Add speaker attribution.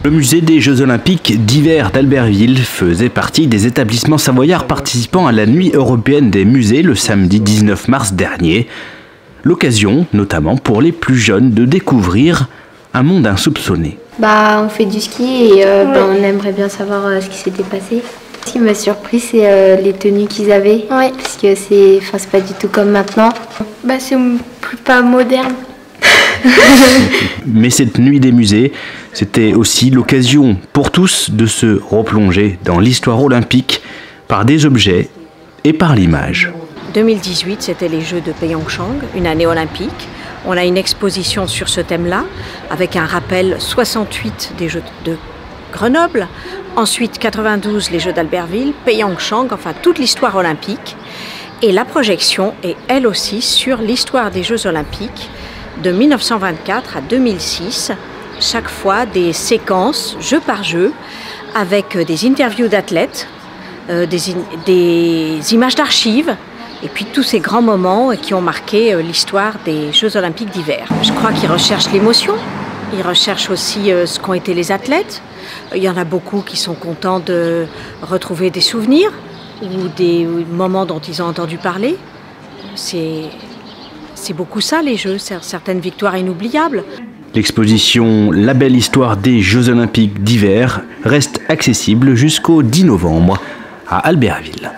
Speaker 1: Le musée des Jeux Olympiques d'hiver d'Albertville faisait partie des établissements savoyards participant à la Nuit européenne des musées le samedi 19 mars dernier. L'occasion, notamment pour les plus jeunes, de découvrir un monde insoupçonné.
Speaker 2: On fait du ski et on aimerait bien savoir ce qui s'était passé. Ce qui m'a surpris, c'est les tenues qu'ils avaient, parce que c'est pas du tout comme maintenant. C'est pas moderne.
Speaker 1: Mais cette nuit des musées, c'était aussi l'occasion pour tous de se replonger dans l'histoire olympique par des objets et par l'image.
Speaker 3: 2018, c'était les Jeux de Pyeongchang, une année olympique. On a une exposition sur ce thème-là, avec un rappel 68 des Jeux de Grenoble, ensuite 92 les Jeux d'Albertville, Pyeongchang, enfin toute l'histoire olympique. Et la projection est elle aussi sur l'histoire des Jeux olympiques de 1924 à 2006, chaque fois des séquences, jeu par jeu, avec des interviews d'athlètes, des images d'archives, et puis tous ces grands moments qui ont marqué l'histoire des Jeux Olympiques d'hiver. Je crois qu'ils recherchent l'émotion, ils recherchent aussi ce qu'ont été les athlètes. Il y en a beaucoup qui sont contents de retrouver des souvenirs ou des moments dont ils ont entendu parler. C'est beaucoup ça les Jeux, certaines victoires inoubliables.
Speaker 1: L'exposition La belle histoire des Jeux Olympiques d'hiver reste accessible jusqu'au 10 novembre à Albertville.